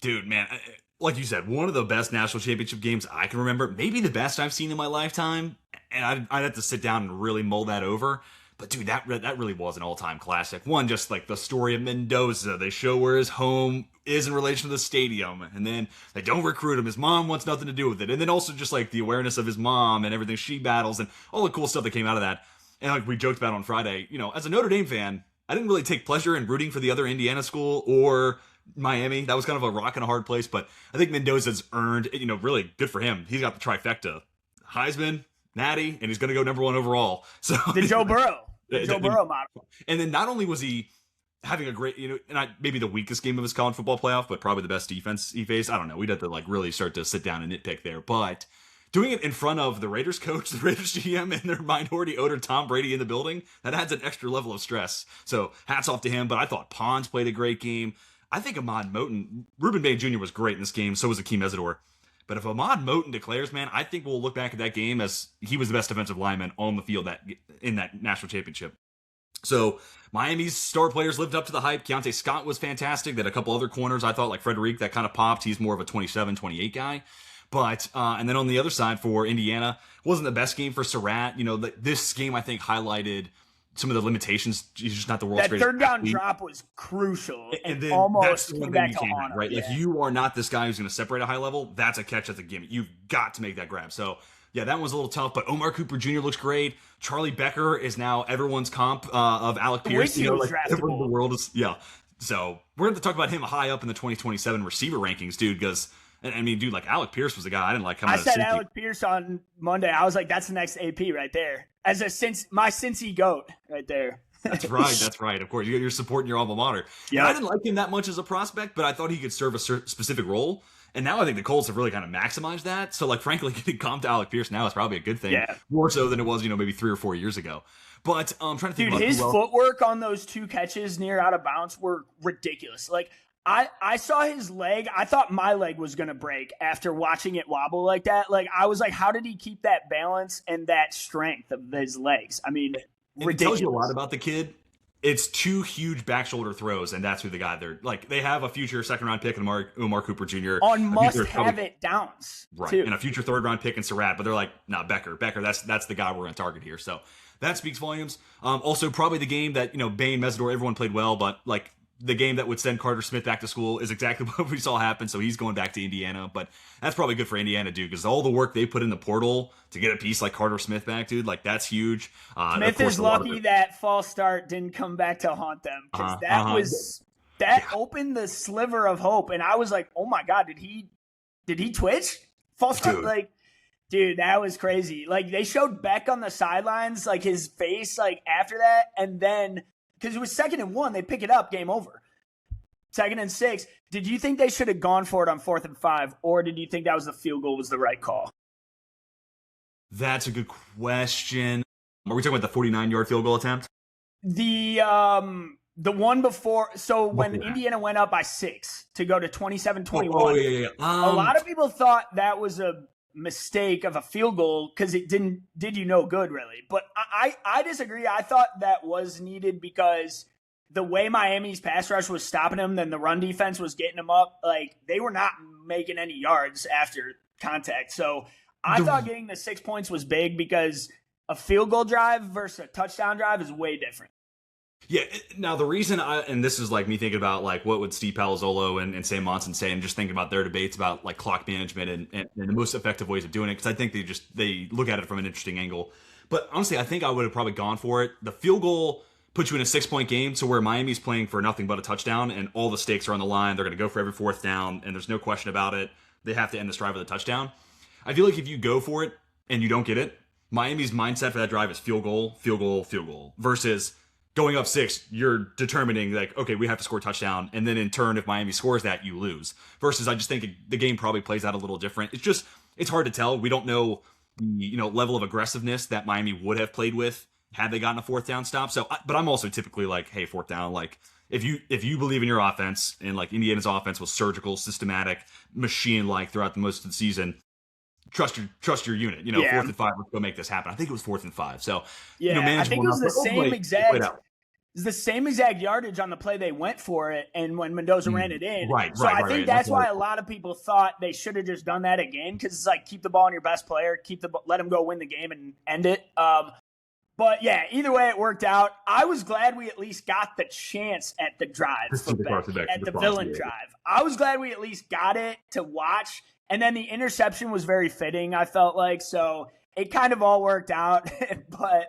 Dude, man, like you said, one of the best national championship games I can remember. Maybe the best I've seen in my lifetime. And I'd have to sit down and really mull that over. But dude, that really was an all-time classic. One, just like the story of Mendoza. They show where his home is in relation to the stadium, and then they don't recruit him. His mom wants nothing to do with it, and then also just like the awareness of his mom and everything she battles and all the cool stuff that came out of that. And like we joked about on Friday, as a Notre Dame fan, I didn't really take pleasure in rooting for the other Indiana school or Miami. That was kind of a rock and a hard place, but I think Mendoza's earned, really good for him. He's got the trifecta: Heisman, Natty, and he's going to go number one overall. So the Joe Burrow. Joe Burrow model. And then not only was he having a great, maybe the weakest game of his college football playoff, but probably the best defense he faced. I don't know. We'd have to like really start to sit down and nitpick there. But doing it in front of the Raiders coach, the Raiders GM, and their minority owner Tom Brady in the building, that adds an extra level of stress. So hats off to him. But I thought Pons played a great game. I think Ahmad Moten, Ruben Bay Jr. was great in this game. So was Akeem Mesidor. But if Ahmad Moten declares, man, I think we'll look back at that game as he was the best defensive lineman on the field in that national championship. So Miami's star players lived up to the hype. Keontae Scott was fantastic. They had a couple other corners I thought, like Frederic, that kind of popped. He's more of a 27, 28 guy. But, and then on the other side for Indiana, wasn't the best game for Surratt. This game, I think, highlighted some of the limitations. He's just not the world's greatest third down athlete. drop was crucial. And then almost that's came back to honor, right? Yeah. Like, you are not this guy who's going to separate a high level. That's a catch. That's a gimme. You've got to make that grab. So, yeah, that one's a little tough, but Omar Cooper Jr. looks great. Charlie Becker is now everyone's comp of Alec Pierce. Everyone in the world is, yeah. So we're going to talk about him high up in the 2027 receiver rankings, dude, because, I mean, dude, like Alec Pierce was a guy I didn't like coming out of I said Alec Pierce on Monday. I was like, that's the next AP right there. As my Cincy GOAT right there. That's right. That's right. Of course, you're supporting your alma mater. Yeah, I didn't like him that much as a prospect, but I thought he could serve a specific role. And now I think the Colts have really kind of maximized that. So, like, frankly, getting comped to Alec Pierce now is probably a good thing. Yeah. More so than it was, maybe 3 or 4 years ago. But I'm trying to think about his footwork on those 2 catches near out of bounds were ridiculous. Like, I saw his leg. I thought my leg was going to break after watching it wobble like that. Like, I was like, how did he keep that balance and that strength of his legs? I mean, ridiculous. It tells you a lot about the kid. It's 2 huge back shoulder throws, and that's who the guy they're like. They have a future second-round pick in Omar Cooper Jr. on must-have-it downs, right? Too. And a future third-round pick in Surratt, but they're like, nah, Becker, that's the guy we're going to target here. So that speaks volumes. Also, probably the game that Bain, Mesidor, everyone played well, but like the game that would send Carter Smith back to school is exactly what we saw happen. So he's going back to Indiana, but that's probably good for Indiana, dude, because all the work they put in the portal to get a piece like Carter Smith back, dude, like that's huge. Smith is lucky that false start didn't come back to haunt them, because that opened the sliver of hope, and I was like, oh my god, did he twitch? False start, like. Dude, that was crazy. Like, they showed Beck on the sidelines, like his face, like after that, and then because it was 2nd and 1, they pick it up, game over. 2nd and 6. Did you think they should have gone for it on 4th and 5, or did you think that was the field goal was the right call? That's a good question. Are we talking about the 49-yard field goal attempt? The one before, so when Indiana went up by 6 to go to 27-21. Oh, yeah. A lot of people thought that was a mistake of a field goal because it did you no good, really. But I disagree. I thought that was needed because the way Miami's pass rush was stopping them, then the run defense was getting them up. Like, they were not making any yards after contact. So I thought getting the 6 points was big because a field goal drive versus a touchdown drive is way different. Yeah, now the reason and this is like me thinking about like what would Steve Palazzolo and Sam Monson say, and just thinking about their debates about like clock management and the most effective ways of doing it, because I think they look at it from an interesting angle. But honestly, I think I would have probably gone for it. The field goal puts you in a 6-point game, so where Miami's playing for nothing but a touchdown and all the stakes are on the line, they're going to go for every 4th down, and there's no question about it. They have to end this drive with a touchdown. I feel like if you go for it and you don't get it, Miami's mindset for that drive is field goal, versus going up 6, you're determining like, okay, we have to score a touchdown. And then in turn, if Miami scores that, you lose. Versus I just think the game probably plays out a little different. It's hard to tell. We don't know the level of aggressiveness that Miami would have played with had they gotten a 4th down stop. So, but I'm also typically like, hey, 4th down, like if you believe in your offense, and like Indiana's offense was surgical, systematic, machine-like throughout the most of the season, trust your unit. 4th and 5, let's go make this happen. I think it was 4th and 5. So, I think it was the is the same exact yardage on the play they went for it, and when Mendoza ran it in. Right. I think that's why a lot of people thought they should have just done that again, because it's like, keep the ball on your best player, let him go win the game and end it. But yeah, either way, it worked out. I was glad we at least got the chance at the drive, at the villain drive. I was glad we at least got it to watch, and then the interception was very fitting, I felt like, so it kind of all worked out. But